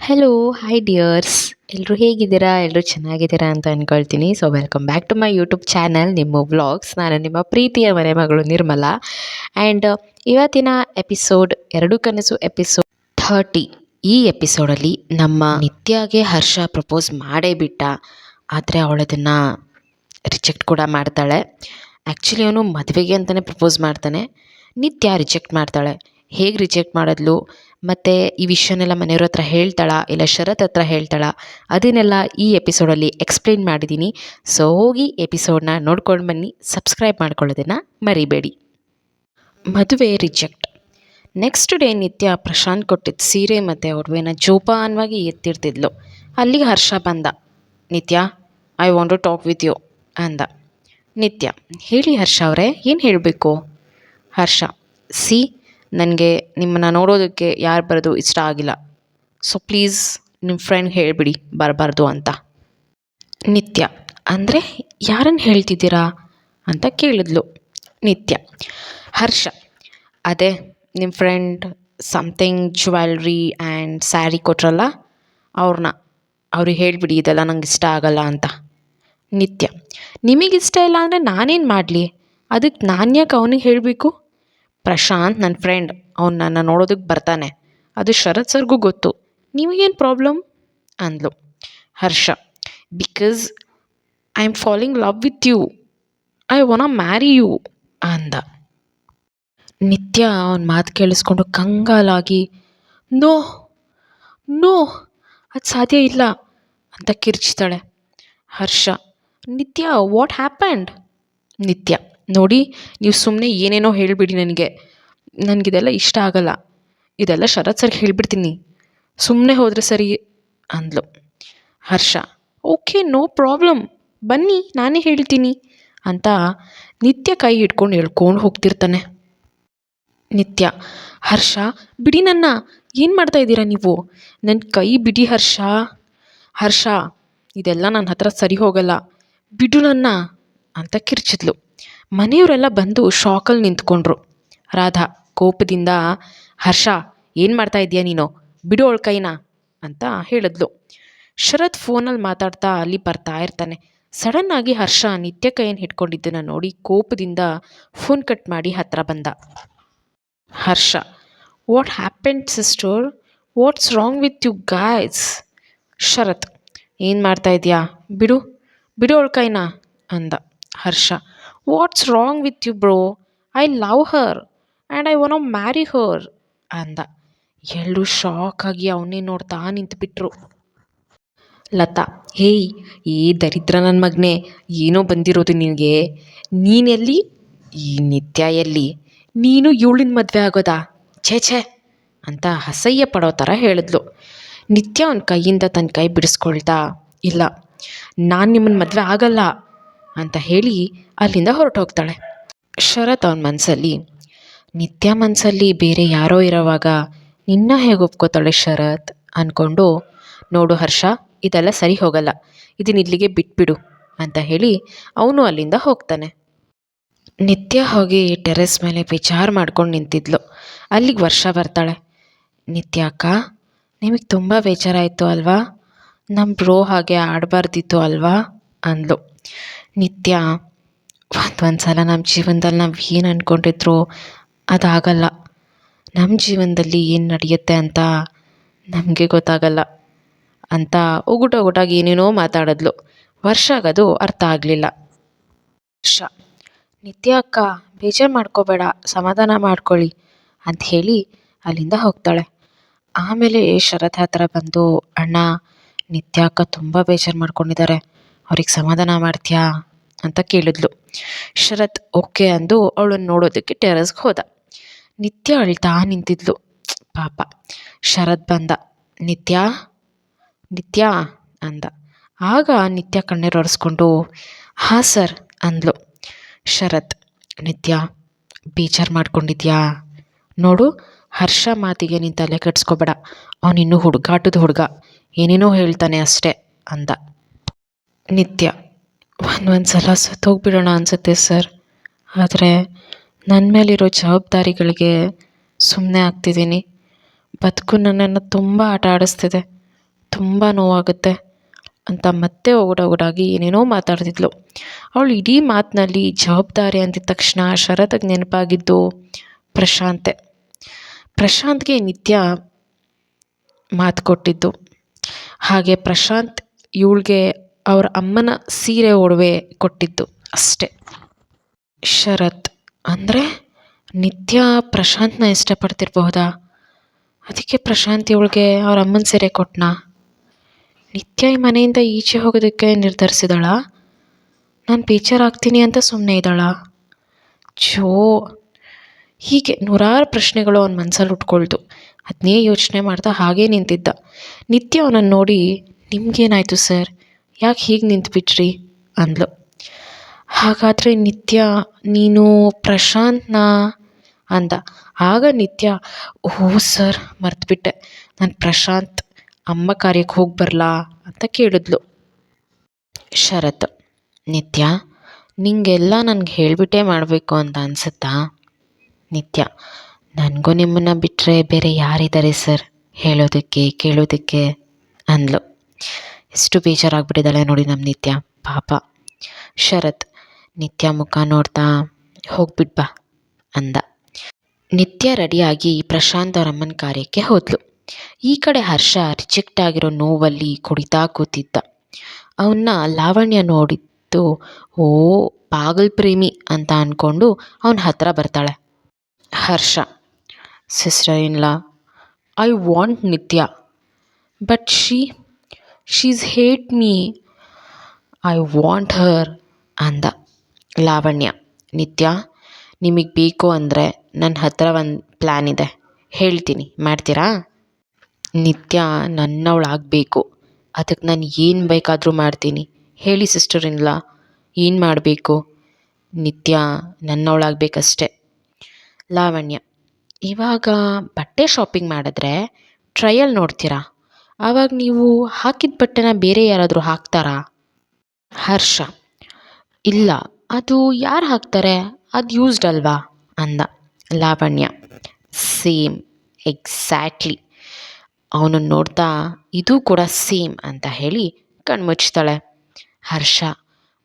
Hello, hi dears. ಎಲ್ಲರೂ ಹೇಗಿದ್ದೀರಾ? ಎಲ್ಲರೂ ಚೆನ್ನಾಗಿದ್ದೀರಾ ಅಂತ ಅಂದ್ಕೊಳ್ತೀನಿ. So welcome back to my YouTube channel ನಿಮ್ಮ ವ್ಲಾಗ್ಸ್. ನಾನು ನಿಮ್ಮ ಪ್ರೀತಿಯ ಮನೆ ಮಗಳು ನಿರ್ಮಲಾ. ಆ್ಯಂಡ್ ಇವತ್ತಿನ ಎಪಿಸೋಡ್ ಎರಡು ಕನಸು ಎಪಿಸೋಡ್ 30. ಈ ಎಪಿಸೋಡಲ್ಲಿ ನಮ್ಮ ನಿತ್ಯಾಗೆ ಹರ್ಷ ಪ್ರಪೋಸ್ ಮಾಡೇ ಬಿಟ್ಟ. ಆದರೆ ಅವಳದನ್ನು ರಿಜೆಕ್ಟ್ ಕೂಡ ಮಾಡ್ತಾಳೆ. ಆ್ಯಕ್ಚುಲಿ ಅವನು ಮದುವೆಗೆ ಅಂತಲೇ ಪ್ರಪೋಸ್ ಮಾಡ್ತಾನೆ. ನಿತ್ಯ ರಿಜೆಕ್ಟ್ ಮಾಡ್ತಾಳೆ. ಹೇಗೆ ರಿಜೆಕ್ಟ್ ಮಾಡಿದ್ಲು ಮತ್ತು ಈ ವಿಷಯನೆಲ್ಲ ಮನೆಯವ್ರ ಹತ್ರ ಹೇಳ್ತಾಳಾ ಇಲ್ಲ ಶರತ್ ಹತ್ರ ಹೇಳ್ತಾಳಾ, ಅದನ್ನೆಲ್ಲ ಈ ಎಪಿಸೋಡಲ್ಲಿ ಎಕ್ಸ್ಪ್ಲೇನ್ ಮಾಡಿದ್ದೀನಿ. ಸೊ ಹೋಗಿ ಎಪಿಸೋಡ್ನ ನೋಡ್ಕೊಂಡು ಬನ್ನಿ. ಸಬ್ಸ್ಕ್ರೈಬ್ ಮಾಡ್ಕೊಳ್ಳೋದನ್ನು ಮರಿಬೇಡಿ. ಮದುವೆ ರಿಜೆಕ್ಟ್. ನೆಕ್ಸ್ಟ್ ಡೇ ನಿತ್ಯ ಪ್ರಶಾಂತ್ ಕೊಟ್ಟಿದ್ದ ಸೀರೆ ಮತ್ತು ಒಡವೆನ ಜೋಪಾನವಾಗಿ ಎತ್ತಿರ್ತಿದ್ಲು. ಅಲ್ಲಿಗೆ ಹರ್ಷ ಬಂದ. Nithya, I want to talk with you ಅಂದ. ನಿತ್ಯ, ಹೇಳಿ ಹರ್ಷ ಅವರೇ, ಏನು ಹೇಳಬೇಕು? ಹರ್ಷ, ಸಿ, ನನಗೆ ನಿಮ್ಮನ್ನು ನೋಡೋದಕ್ಕೆ ಯಾರು ಬರೋದು ಇಷ್ಟ ಆಗಿಲ್ಲ. ಸೊ ಪ್ಲೀಸ್ ನಿಮ್ಮ ಫ್ರೆಂಡ್ ಹೇಳಿಬಿಡಿ ಬರಬಾರ್ದು ಅಂತ. ನಿತ್ಯ, ಅಂದರೆ ಯಾರನ್ನು ಹೇಳ್ತಿದ್ದೀರಾ ಅಂತ ಕೇಳಿದ್ಲು. ನಿತ್ಯ, ಹರ್ಷ, ಅದೇ ನಿಮ್ಮ friend something jewellery and sari ಕೊಟ್ರಲ್ಲ ಅವ್ರಿಗೆ ಹೇಳಿಬಿಡಿ ಇದೆಲ್ಲ ನಂಗೆ ಇಷ್ಟ ಆಗಲ್ಲ ಅಂತ. ನಿತ್ಯ, ನಿಮಗಿಷ್ಟ ಇಲ್ಲ ಅಂದರೆ ನಾನೇನು ಮಾಡಲಿ? ಅದಕ್ಕೆ ನಾನು ಯಾಕೆ ಅವನಿಗೆ ಹೇಳಬೇಕು? ಪ್ರಶಾಂತ್ ನನ್ನ ಫ್ರೆಂಡ್, ಅವ್ನು ನನ್ನ ನೋಡೋದಕ್ಕೆ ಬರ್ತಾನೆ, ಅದು ಶರತ್ ಸರ್ಗೂ ಗೊತ್ತು, ನಿಮಗೇನು ಪ್ರಾಬ್ಲಮ್ ಅಂದ್ಲು. Harsha, because I am falling love with you, I want marry you ಅಂದ. ನಿತ್ಯ ಅವನ ಮಾತು ಕೇಳಿಸ್ಕೊಂಡು ಕಂಗಾಲಾಗಿ, ನೋ ನೋ, ಅದು ಸಾಧ್ಯ ಇಲ್ಲ ಅಂತ ಕಿರ್ಚ್ತಾಳೆ. ಹರ್ಷ, ನಿತ್ಯ, ವಾಟ್ ಹ್ಯಾಪಂಡ್? ನಿತ್ಯ, ನೋಡಿ, ನೀವು ಸುಮ್ಮನೆ ಏನೇನೋ ಹೇಳಿಬಿಡಿ, ನನಗಿದೆಲ್ಲ ಇಷ್ಟ ಆಗಲ್ಲ, ಇದೆಲ್ಲ ಶರತ್ ಸರ್ಗೆ ಹೇಳಿಬಿಡ್ತೀನಿ, ಸುಮ್ಮನೆ ಹೋದರೆ ಸರಿ ಅಂದ್ಲು. ಹರ್ಷ, ಓಕೆ, ನೋ ಪ್ರಾಬ್ಲಮ್, ಬನ್ನಿ ನಾನೇ ಹೇಳ್ತೀನಿ ಅಂತ ನಿತ್ಯ ಕೈ ಹಿಡ್ಕೊಂಡು ಹೇಳ್ಕೊಂಡು ಹೋಗ್ತಿರ್ತಾನೆ. ನಿತ್ಯ, ಹರ್ಷ ಬಿಡಿ, ನನ್ನ ಏನು ಮಾಡ್ತಾ ಇದ್ದೀರಾ ನೀವು? ನನ್ನ ಕೈ ಬಿಡಿ ಹರ್ಷ. ಹರ್ಷ, ಇದೆಲ್ಲ ನನ್ನ ಹತ್ರ ಸರಿ ಹೋಗಲ್ಲ, ಬಿಡು ನನ್ನ ಅಂತ ಕಿರ್ಚಿದ್ಲು. ಮನೆಯವರೆಲ್ಲ ಬಂದು ಶಾಕಲ್ಲಿ ನಿಂತ್ಕೊಂಡ್ರು. ರಾಧಾ ಕೋಪದಿಂದ, ಹರ್ಷ ಏನು ಮಾಡ್ತಾ ಇದೀಯ ನೀನು, ಬಿಡು ಅವಳ ಕೈನ ಅಂತ ಹೇಳಿದ್ಲು. ಶರತ್ ಫೋನಲ್ಲಿ ಮಾತಾಡ್ತಾ ಅಲ್ಲಿ ಬರ್ತಾ ಇರ್ತಾನೆ. ಸಡನ್ನಾಗಿ ಹರ್ಷ ನಿತ್ಯ ಕೈಯನ್ನು ಹಿಡ್ಕೊಂಡಿದ್ದನ್ನು ನೋಡಿ ಕೋಪದಿಂದ ಫೋನ್ ಕಟ್ ಮಾಡಿ ಹತ್ತಿರ ಬಂದ. Harsha, what happened sister, what's wrong with you guys? Sharath, ಏನು ಮಾಡ್ತಾ ಇದೆಯಾ, ಬಿಡು ಬಿಡು ಅವಳ ಕೈನ ಅಂದ. Harsha, what's wrong with you bro, I love her and I want marry her ಅಂದ. ಎಲ್ಲರೂ ಶಾಕಾಗಿ ಅವನ್ನೇ ನೋಡ್ತಾ ನಿಂತುಬಿಟ್ರು. ಲತಾ, ಹೇಯ್, ಏ ದರಿದ್ರ ನನ್ನ ಮಗನೇ, ಏನೋ ಬಂದಿರೋದು ನಿನಗೆ, ನೀನೆಲ್ಲಿ, ಈ ನಿತ್ಯ ಎಲ್ಲಿ, ನೀನು ಇವಳಿನ ಮದುವೆ ಆಗೋದಾ, ಛೇ ಛೇ ಅಂತ ಅಸಹ್ಯ ಪಡೋ ಥರ ಹೇಳಿದ್ಲು. ನಿತ್ಯ ಅವನ ಕೈಯಿಂದ ತನ್ನ ಕೈ ಬಿಡಿಸ್ಕೊಳ್ತಾ, ಇಲ್ಲ, ನಾನು ನಿಮ್ಮನ್ನ ಮದುವೆ ಆಗಲ್ಲ ಅಂತ ಹೇಳಿ ಅಲ್ಲಿಂದ ಹೊರಟು ಹೋಗ್ತಾಳೆ. ಶರತ್ ಅವನ ಮನಸ್ಸಲ್ಲಿ, ನಿತ್ಯ ಮನಸ್ಸಲ್ಲಿ ಬೇರೆ ಯಾರೋ ಇರೋವಾಗ ನಿನ್ನ ಹೇಗೆ ಒಪ್ಕೋತಾಳೆ ಶರತ್ ಅಂದ್ಕೊಂಡು, ನೋಡು ಹರ್ಷ, ಇದೆಲ್ಲ ಸರಿ ಹೋಗಲ್ಲ, ಇದನ್ನ ಇಲ್ಲಿಗೆ ಬಿಟ್ಬಿಡು ಅಂತ ಹೇಳಿ ಅವನು ಅಲ್ಲಿಂದ ಹೋಗ್ತಾನೆ. ನಿತ್ಯ ಹೋಗಿ ಟೆರೆಸ್ ಮೇಲೆ ವಿಚಾರ ಮಾಡ್ಕೊಂಡು ನಿಂತಿದ್ಲು. ಅಲ್ಲಿಗೆ ವರ್ಷ ಬರ್ತಾಳೆ. ನಿತ್ಯ ಅಕ್ಕ, ನಿಮಗೆ ತುಂಬ ಬೇಜಾರಾಯಿತು ಅಲ್ವಾ, ನಮ್ಮ ಬ್ರೋ ಹಾಗೆ ಆಡಬಾರ್ದಿತ್ತು ಅಲ್ವಾ ಅಂದ್ಲು. ನಿತ್ಯ, ಒಂದು ಸಲ ನಮ್ಮ ಜೀವನದಲ್ಲಿ ನಾವು ಏನು ಅಂದ್ಕೊಂಡಿದ್ರು ಅದಾಗಲ್ಲ, ನಮ್ಮ ಜೀವನದಲ್ಲಿ ಏನು ನಡೆಯುತ್ತೆ ಅಂತ ನಮಗೆ ಗೊತ್ತಾಗಲ್ಲ ಅಂತ ಒಗುಟಾಗಿ ಏನೇನೋ ಮಾತಾಡಿದ್ಲು. ವರ್ಷಗದು ಅರ್ಥ ಆಗಲಿಲ್ಲ. ವರ್ಷ, ನಿತ್ಯ ಅಕ್ಕ, ಬೇಜಾರು ಮಾಡ್ಕೋಬೇಡ, ಸಮಾಧಾನ ಮಾಡ್ಕೊಳ್ಳಿ ಅಂತ ಹೇಳಿ ಅಲ್ಲಿಂದ ಹೋಗ್ತಾಳೆ. ಆಮೇಲೆ ಶರತ್ ಹತ್ರ ಬಂದು, ಅಣ್ಣ, ನಿತ್ಯ ಅಕ್ಕ ತುಂಬ ಬೇಜಾರು ಮಾಡ್ಕೊಂಡಿದ್ದಾರೆ, ಅವ್ರಿಗೆ ಸಮಾಧಾನ ಮಾಡ್ತೀಯಾ ಅಂತ ಕೇಳಿದ್ಲು. ಶರತ್ ಓಕೆ ಅಂದು ಅವಳನ್ನು ನೋಡೋದಕ್ಕೆ ಟೆರೆಸ್ಗೆ ಹೋದ. ನಿತ್ಯ ಅಳ್ತಾ ನಿಂತಿದ್ಲು. ಪಾಪ. ಶರತ್ ಬಂದ. ನಿತ್ಯ ನಿತ್ಯ ಅಂದ. ಆಗ ನಿತ್ಯ ಕಣ್ಣೀರು ಒರೆಸ್ಕೊಂಡು, ಹಾಂ ಸರ್ ಅಂದ್ಲು. ಶರತ್, ನಿತ್ಯ ಬೇಜಾರು ಮಾಡ್ಕೊಂಡಿದ್ಯಾ? ನೋಡು, ಹರ್ಷ ಮಾತಿಗೆ ನೀನು ತಲೆ ಕೆಡಿಸ್ಕೋಬೇಡ, ಅವನಿನ್ನೂ ಹುಡುಗಾಟದ ಹುಡುಗ, ಏನೇನೋ ಹೇಳ್ತಾನೆ ಅಷ್ಟೇ ಅಂದ. ನಿತ್ಯ, ಒಂದು ಸಲ ಸತ್ತೋಗ್ಬಿಡೋಣ ಅನಿಸುತ್ತೆ ಸರ್, ಆದರೆ ನನ್ನ ಮೇಲಿರೋ ಜವಾಬ್ದಾರಿಗಳಿಗೆ ಸುಮ್ಮನೆ ಆಗ್ತಿದ್ದೀನಿ. ಬದುಕು ನನ್ನನ್ನು ತುಂಬ ಆಟ ಆಡಿಸ್ತಿದೆ, ತುಂಬ ನೋವಾಗುತ್ತೆ ಅಂತ ಮತ್ತೆ ಒಗಡೊಗಡಾಗಿ ಏನೇನೋ ಮಾತಾಡ್ತಿದ್ಲು. ಅವಳು ಇಡೀ ಮಾತಿನಲ್ಲಿ ಜವಾಬ್ದಾರಿ ಅಂದಿದ ತಕ್ಷಣ ಶರತ್ಗೆ ನೆನಪಾಗಿದ್ದು ಪ್ರಶಾಂತೆ. ಪ್ರಶಾಂತ್ಗೆ ನಿತ್ಯ ಮಾತು ಕೊಟ್ಟಿದ್ದು. ಹಾಗೆ ಪ್ರಶಾಂತ್ ಇವಳಿಗೆ ಅವ್ರ ಅಮ್ಮನ ಸೀರೆ ಒಡವೆ ಕೊಟ್ಟಿದ್ದು ಅಷ್ಟೆ. ಶರತ್ ಅಂದರೆ ನಿತ್ಯ ಪ್ರಶಾಂತ್ನ ಇಷ್ಟಪಡ್ತಿರ್ಬಹುದಾ? ಅದಕ್ಕೆ ಪ್ರಶಾಂತ್ ಇವಳಿಗೆ ಅವ್ರ ಅಮ್ಮನ ಸೀರೆ ಕೊಟ್ಟನಾ? ನಿತ್ಯ ಈ ಮನೆಯಿಂದ ಈಚೆ ಹೋಗೋದಕ್ಕೆ ನಿರ್ಧರಿಸಿದಳ? ನಾನು ಬೇಜಾರಾಗ್ತೀನಿ ಅಂತ ಸುಮ್ಮನೆ ಇದ್ದಾಳ? ಜೋ, ಹೀಗೆ ನೂರಾರು ಪ್ರಶ್ನೆಗಳು ಅವನ ಮನಸ್ಸಲ್ಲಿ ಉಟ್ಕೊಳ್ತು. ಅದನ್ನೇ ಯೋಚನೆ ಮಾಡ್ತಾ ಹಾಗೇ ನಿಂತಿದ್ದ. ನಿತ್ಯ ಅವನನ್ನು ನೋಡಿ, ನಿಮ್ಗೇನಾಯಿತು ಸರ್, ಯಾಕೆ ಹೀಗೆ ನಿಂತುಬಿಟ್ರಿ ಅಂದ್ಲು. ಹಾಗಾದರೆ ನಿತ್ಯ ನೀನು ಪ್ರಶಾಂತ್ನ ಅಂದ. ಆಗ ನಿತ್ಯ, ಓಹ್ ಸರ್ ಮರ್ತುಬಿಟ್ಟೆ, ನಾನು ಪ್ರಶಾಂತ್ ಅಮ್ಮ ಕಾರ್ಯಕ್ಕೆ ಹೋಗಿ ಬರಲಾ ಅಂತ ಕೇಳಿದ್ಲು. ಶರತ್, ನಿತ್ಯ ನಿಂಗೆಲ್ಲ ನನಗೆ ಹೇಳಿಬಿಟ್ಟೇ ಮಾಡಬೇಕು ಅಂತ ಅನಿಸುತ್ತಾ? ನಿತ್ಯ, ನನಗೂ ನಿಮ್ಮನ್ನು ಬಿಟ್ಟರೆ ಬೇರೆ ಯಾರಿದ್ದಾರೆ ಸರ್ ಹೇಳೋದಕ್ಕೆ ಕೇಳೋದಕ್ಕೆ ಅಂದ್ಲು. ಎಷ್ಟು ಬೇಜಾರಾಗ್ಬಿಟ್ಟಿದ್ದಾಳೆ ನೋಡಿ ನಮ್ಮ ನಿತ್ಯ, ಪಾಪ. ಶರತ್ ನಿತ್ಯ ಮುಖ ನೋಡ್ತಾ, ಹೋಗ್ಬಿಟ್ಬಾ ಅಂದ. ನಿತ್ಯ ರೆಡಿಯಾಗಿ ಪ್ರಶಾಂತ್ ಅವ್ರ ಅಮ್ಮನ ಕಾರ್ಯಕ್ಕೆ ಹೋದ್ಲು. ಈ ಕಡೆ ಹರ್ಷ ರಿಜೆಕ್ಟ್ ಆಗಿರೋ ನೋವಲ್ಲಿ ಕುಡಿತಾ ಕೂತಿದ್ದ. ಅವನ್ನ ಲಾವಣ್ಯ ನೋಡಿದ್ದು ಓ ಪಾಗಲ್ ಪ್ರೇಮಿ ಅಂತ ಅಂದ್ಕೊಂಡು ಅವನ ಹತ್ರ ಬರ್ತಾಳೆ. Harsha, sister in law, I want Nitya but she's hate me, I want her ಅಂದ. ಲಾವಣ್ಯ, ನಿತ್ಯ ನಿಮಗೆ ಬೇಕು ಅಂದರೆ ನನ್ನ ಹತ್ರ ಒಂದು ಪ್ಲ್ಯಾನ್ ಇದೆ, ಹೇಳ್ತೀನಿ, ಮಾಡ್ತೀರಾ? ನಿತ್ಯ ನನ್ನವಳಾಗಬೇಕು, ಅದಕ್ಕೆ ನಾನು ಏನು ಬೇಕಾದರೂ ಮಾಡ್ತೀನಿ, ಹೇಳಿ ಸಿಸ್ಟರ್ ಇನ್ ಲಾ, ಏನು ಮಾಡಬೇಕು? ನಿತ್ಯ ನನ್ನವಳಾಗಬೇಕಷ್ಟೆ. ಲಾವಣ್ಯ, ಇವಾಗ ಬಟ್ಟೆ ಶಾಪಿಂಗ್ ಮಾಡಿದ್ರೆ ಟ್ರಯಲ್ ನೋಡ್ತೀರಾ, ಆವಾಗ ನೀವು ಹಾಕಿದ ಬಟ್ಟೆನ ಬೇರೆ ಯಾರಾದರೂ ಹಾಕ್ತಾರಾ? ಹರ್ಷ, ಇಲ್ಲ, ಅದು ಯಾರು ಹಾಕ್ತಾರೆ, ಅದು ಯೂಸ್ಡ್ ಅಲ್ವಾ ಅಂದ. Lavanya, same, exactly. ಅವನನ್ನು ನೋಡ್ತಾ ಇದು ಕೂಡ ಸೇಮ್ ಅಂತ ಹೇಳಿ ಕಣ್ಮುಚ್ತಾಳೆ. ಹರ್ಷ,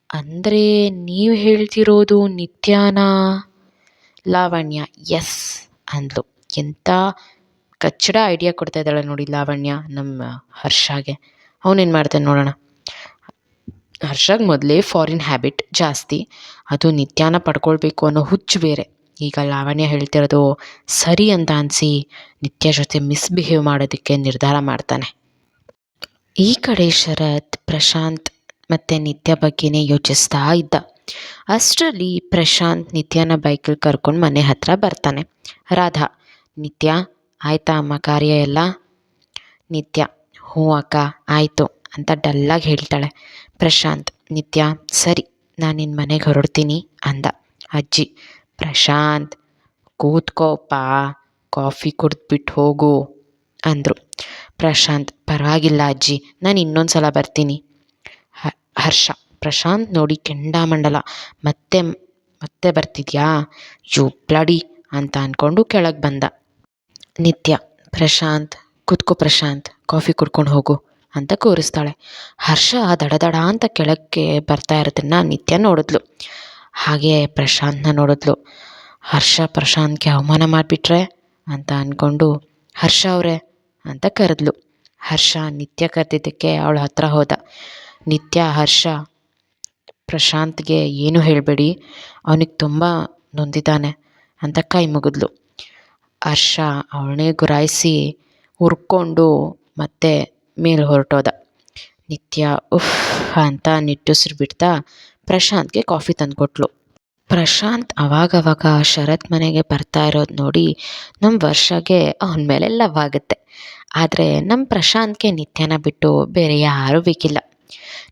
ಅಂದರೆ ನೀವು ಹೇಳ್ತಿರೋದು ನಿತ್ಯನಾ? ಲಾವಣ್ಯ, ಎಸ್ ಅಂದ್ಲು. ಎಂಥ ಕಚ್ಚಡ ಐಡಿಯಾ ಕೊಡ್ತಾ ಇದ್ದಾಳೆ ನೋಡಿ ಲಾವಣ್ಯ ನಮ್ಮ ಹರ್ಷಗೆ. ಅವನೇನು ಮಾಡ್ತಾನೆ ನೋಡೋಣ. ಹರ್ಷಗೆ ಮೊದಲೇ ಫಾರಿನ್ ಹ್ಯಾಬಿಟ್ ಜಾಸ್ತಿ, ಅದು ನಿತ್ಯನ ಪಡ್ಕೊಳ್ಬೇಕು ಅನ್ನೋ ಹುಚ್ಚು ಬೇರೆ. ಈಗ ಲಾವಣ್ಯ ಹೇಳ್ತಿರೋದು ಸರಿ ಅಂತ ಅನಿಸಿ ನಿತ್ಯ ಜೊತೆ ಮಿಸ್ಬಿಹೇವ್ ಮಾಡೋದಕ್ಕೆ ನಿರ್ಧಾರ ಮಾಡ್ತಾನೆ. ಈ ಕಡೆ ಶರತ್ ಪ್ರಶಾಂತ್ ಮತ್ತು ನಿತ್ಯ ಬಗ್ಗೆನೇ ಯೋಚಿಸ್ತಾ ಇದ್ದ. ಅಷ್ಟರಲ್ಲಿ ಪ್ರಶಾಂತ್ ನಿತ್ಯನ ಬೈಕಲ್ಲಿ ಕರ್ಕೊಂಡು ಮನೆ ಹತ್ರ ಬರ್ತಾನೆ. ರಾಧಾ, ನಿತ್ಯ ಆಯಿತಾ ಅಮ್ಮ ಕಾರ್ಯ ಎಲ್ಲ? ನಿತ್ಯ, ಹ್ಞೂ ಅಕ್ಕ ಆಯಿತು ಅಂತ ಡಲ್ಲಾಗಿ ಹೇಳ್ತಾಳೆ. ಪ್ರಶಾಂತ್, ನಿತ್ಯ ಸರಿ, ನಾನು ನಿನ್ನ ಮನೆಗೆ ಹೊರಡ್ತೀನಿ ಅಂದ. ಅಜ್ಜಿ, ಪ್ರಶಾಂತ್ ಕೂತ್ಕೋಪ್ಪ, ಕಾಫಿ ಕುಡಿದ್ಬಿಟ್ಟು ಹೋಗು ಅಂದರು. ಪ್ರಶಾಂತ್, ಪರವಾಗಿಲ್ಲ ಅಜ್ಜಿ, ನಾನು ಇನ್ನೊಂದು ಸಲ ಬರ್ತೀನಿ. ಹರ್ಷ ಪ್ರಶಾಂತ್ ನೋಡಿ ಕೆಂಡಾಮಂಡಲ, ಮತ್ತೆ ಬರ್ತಿದ್ಯಾ ಯು ಬ್ಲಡಿ ಅಂತ ಅಂದ್ಕೊಂಡು ಕೆಳಗೆ ಬಂದ. ನಿತ್ಯ, ಪ್ರಶಾಂತ್ ಕೂತ್ಕೋ, ಪ್ರಶಾಂತ್ ಕಾಫಿ ಕುಡ್ಕೊಂಡು ಹೋಗು ಅಂತ ಕೂರಿಸ್ತಾಳೆ. ಹರ್ಷ ದಡ ಅಂತ ಕೆಳಕ್ಕೆ ಬರ್ತಾ ಇರೋದನ್ನು ನಿತ್ಯ ನೋಡಿದ್ಲು. ಹಾಗೆ ಪ್ರಶಾಂತ್ನ ನೋಡಿದ್ಲು. ಹರ್ಷ ಪ್ರಶಾಂತ್ಗೆ ಅವಮಾನ ಮಾಡಿಬಿಟ್ರೆ ಅಂತ ಅಂದ್ಕೊಂಡು ಹರ್ಷ ಅವರೇ ಅಂತ ಕರೆದ್ಲು. ಹರ್ಷ ನಿತ್ಯ ಕರೆದಿದ್ದಕ್ಕೆ ಅವಳ ಹತ್ರ ಹೋದ. ನಿತ್ಯ, ಹರ್ಷ ಪ್ರಶಾಂತ್ಗೆ ಏನೂ ಹೇಳಬೇಡಿ, ಅವನಿಗೆ ತುಂಬ ನೊಂದಿದ್ದಾನೆ ಅಂತ ಕೈ ಮುಗಿದ್ಲು. ಹರ್ಷ ಅವಳನ್ನೇ ಗುರಾಯಿಸಿ ಹುರ್ಕೊಂಡು ಮತ್ತೆ ಮೇಲೆ ಹೊರಟೋದ. ನಿತ್ಯ ಉಫ್ ಅಂತ ನಿಟ್ಟುಸಿರು ಬಿಡ್ತಾ ಪ್ರಶಾಂತ್ಗೆ ಕಾಫಿ ತಂದುಕೊಟ್ಲು. ಪ್ರಶಾಂತ್ ಅವಾಗವಾಗ ಶರತ್ ಮನೆಗೆ ಬರ್ತಾ ಇರೋದು ನೋಡಿ ನಮ್ಮ ವರ್ಷಗೆ ಅವನ ಮೇಲೆ ಲವ್ ಆಗುತ್ತೆ. ಆದರೆ ನಮ್ಮ ಪ್ರಶಾಂತ್ಗೆ ನಿತ್ಯನ ಬಿಟ್ಟು ಬೇರೆ ಯಾರೂ ಬೇಕಿಲ್ಲ.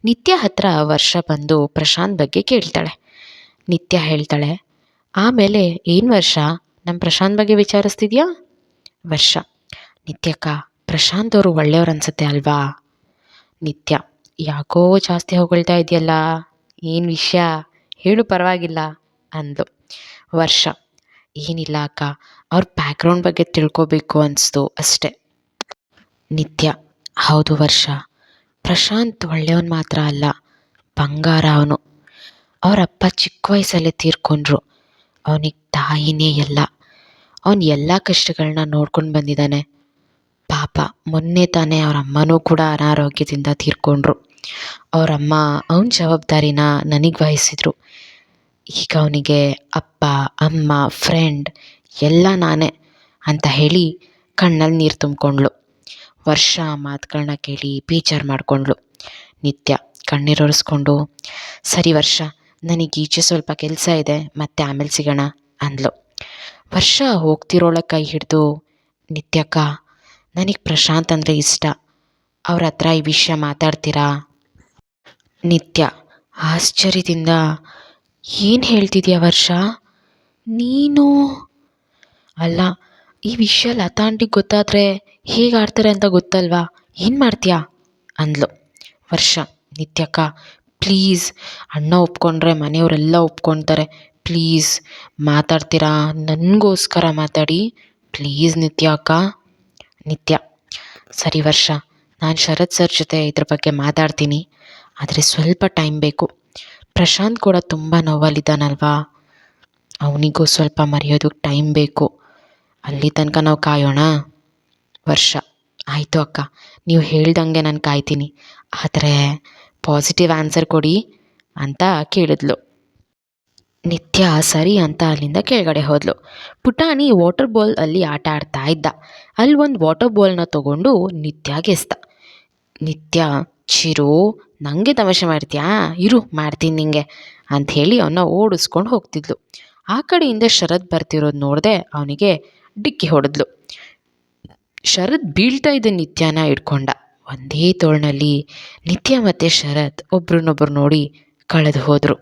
ನಿತ್ಯ ಹತ್ರ ವರ್ಷ ಬಂದು ಪ್ರಶಾಂತ್ ಬಗ್ಗೆ ಕೇಳ್ತಾಳೆ. ನಿತ್ಯ ಹೇಳ್ತಾಳೆ, ಆಮೇಲೆ ಏನು ವರ್ಷ ನಮ್ಮ ಪ್ರಶಾಂತ್ ಬಗ್ಗೆ ವಿಚಾರಿಸ್ತಿದ್ಯಾ? ವರ್ಷ, ನಿತ್ಯಕ್ಕ ಪ್ರಶಾಂತ್ ಅವರು ಒಳ್ಳೆಯವ್ರು ಅನಿಸುತ್ತೆ ಅಲ್ವಾ? ನಿತ್ಯ, ಯಾಕೋ ಜಾಸ್ತಿ ಹೊಗಳ್ತಾ ಇದೆಯಲ್ಲ, ಏನು ವಿಷಯ ಹೇಳು, ಪರವಾಗಿಲ್ಲ ಅಂದ್ಲು. ವರ್ಷ, ಏನಿಲ್ಲ ಅಕ್ಕ, ಅವ್ರ ಬ್ಯಾಕ್ಗ್ರೌಂಡ್ ಬಗ್ಗೆ ತಿಳ್ಕೊಬೇಕು ಅನಿಸ್ತು ಅಷ್ಟೆ. ನಿತ್ಯ, ಹೌದು ವರ್ಷ, ಪ್ರಶಾಂತ್ ಒಳ್ಳೆಯವನು ಮಾತ್ರ ಅಲ್ಲ, ಬಂಗಾರ ಅವನು. ಅವರಪ್ಪ ಚಿಕ್ಕ ವಯಸ್ಸಲ್ಲೇ ತೀರ್ಕೊಂಡ್ರು. ಅವನಿಗೆ ತಾಯಿನೇ ಎಲ್ಲ. ಅವನು ಎಲ್ಲ ಕಷ್ಟಗಳನ್ನ ನೋಡ್ಕೊಂಡು ಬಂದಿದ್ದಾನೆ. ಪಾಪ ಮೊನ್ನೆ ತಾನೇ ಅವ್ರ ಅಮ್ಮನೂ ಕೂಡ ಅನಾರೋಗ್ಯದಿಂದ ತೀರ್ಕೊಂಡ್ರು. ಅವರಮ್ಮ ಅವನ ಜವಾಬ್ದಾರಿನ ನನಗೆ ವಹಿಸಿದ್ರು. ಈಗ ಅವನಿಗೆ ಅಪ್ಪ, ಅಮ್ಮ, ಫ್ರೆಂಡ್ ಎಲ್ಲ ನಾನೇ ಅಂತ ಹೇಳಿ ಕಣ್ಣಲ್ಲಿ ನೀರು ತುಂಬಿಕೊಂಡ್ಳು. ವರ್ಷ ಮಾತುಗಳನ್ನ ಕೇಳಿ ಬೇಜಾರು ಮಾಡಿಕೊಂಡ್ಳು. ನಿತ್ಯ ಕಣ್ಣೀರೊರೆಸ್ಕೊಂಡು, ಸರಿ ವರ್ಷ, ನನಗೆ ಈಚೆ ಸ್ವಲ್ಪ ಕೆಲಸ ಇದೆ, ಮತ್ತೆ ಆಮೇಲೆ ಸಿಗೋಣ ಅಂದ್ಲು. ವರ್ಷ ಹೋಗ್ತಿರೋಳ ಕೈ ಹಿಡಿದು, ನಿತ್ಯಕ್ಕ, ನನಗೆ ಪ್ರಶಾಂತ್ ಅಂದರೆ ಇಷ್ಟ, ಅವ್ರ ಹತ್ರ ಈ ವಿಷಯ ಮಾತಾಡ್ತೀರಾ? ನಿತ್ಯ ಆಶ್ಚರ್ಯದಿಂದ, ಏನು ಹೇಳ್ತಿದ್ಯಾ ವರ್ಷ, ನೀನು? ಅಲ್ಲ, ಈ ವಿಷಯ ಲತಾ ಆಂಟಿಗೆ ಗೊತ್ತಾದರೆ ಹೇಗೆ ಆಡ್ತಾರೆ ಅಂತ ಗೊತ್ತಲ್ವಾ, ಏನು ಮಾಡ್ತೀಯಾ ಅಂದ್ಲು. ವರ್ಷ, ನಿತ್ಯಕ್ಕ ಪ್ಲೀಸ್, ಅಣ್ಣ ಒಪ್ಕೊಂಡ್ರೆ ಮನೆಯವರೆಲ್ಲ ಒಪ್ಕೊಳ್ತಾರೆ, ಪ್ಲೀಸ್ ಮಾತಾಡ್ತೀರಾ? ನನಗೋಸ್ಕರ ಮಾತಾಡಿ ಪ್ಲೀಸ್ ನಿತ್ಯ ಅಕ್ಕ. ನಿತ್ಯ, ಸರಿ ವರ್ಷ, ನಾನು ಶರತ್ ಸರ್ ಜೊತೆ ಇದ್ರ ಬಗ್ಗೆ ಮಾತಾಡ್ತೀನಿ, ಆದರೆ ಸ್ವಲ್ಪ ಟೈಮ್ ಬೇಕು. ಪ್ರಶಾಂತ್ ಕೂಡ ತುಂಬ ನೋವಲ್ಲಿದ್ದಾನಲ್ವಾ, ಅವನಿಗೂ ಸ್ವಲ್ಪ ಮರೆಯೋದಕ್ಕೆ ಟೈಮ್ ಬೇಕು. ಅಲ್ಲಿ ತನಕ ನಾವು ಕಾಯೋಣ. ವರ್ಷ, ಆಯಿತು ಅಕ್ಕ, ನೀವು ಹೇಳ್ದಂಗೆ ನಾನು ಕಾಯ್ತೀನಿ, ಆದರೆ ಪಾಸಿಟಿವ್ ಆನ್ಸರ್ ಕೊಡಿ ಅಂತ ಕೇಳಿದ್ಲು. ನಿತ್ಯ ಸರಿ ಅಂತ ಅಲ್ಲಿಂದ ಕೆಳಗಡೆ ಹೋದ್ಲು. ಪುಟಾಣಿ ವಾಟರ್ ಬಾಲ್ ಅಲ್ಲಿ ಆಟ ಆಡ್ತಾ ಇದ್ದ. ಅಲ್ಲಿ ಒಂದು ವಾಟರ್ ಬಾಲ್ನ ತೊಗೊಂಡು ನಿತ್ಯಗೆ ಎಸ್ದ. ನಿತ್ಯ, ಚಿರು, ನನಗೆ ತಮಾಷೆ ಮಾಡ್ತೀಯಾ, ಇರು ಮಾಡ್ತೀನಿ ನಿಂಗೆ ಅಂತ ಹೇಳಿ ಅವನ್ನ ಓಡಿಸ್ಕೊಂಡು ಹೋಗ್ತಿದ್ಲು. ಆ ಕಡೆಯಿಂದ ಶರತ್ ಬರ್ತಿರೋದು ನೋಡದೆ ಅವನಿಗೆ ಡಿಕ್ಕಿ ಹೊಡೆದ್ಲು. ಶರತ್ ಬೀಳ್ತಾ ಇದ್ದ ನಿತ್ಯನ ಹಿಡ್ಕೊಂಡ. ಒಂದೇ ತೋಳ್ನಲ್ಲಿ ನಿತ್ಯ ಮತ್ತು ಶರತ್ ಒಬ್ರನ್ನೊಬ್ರು ನೋಡಿ ಕಳೆದು ಹೋದರು.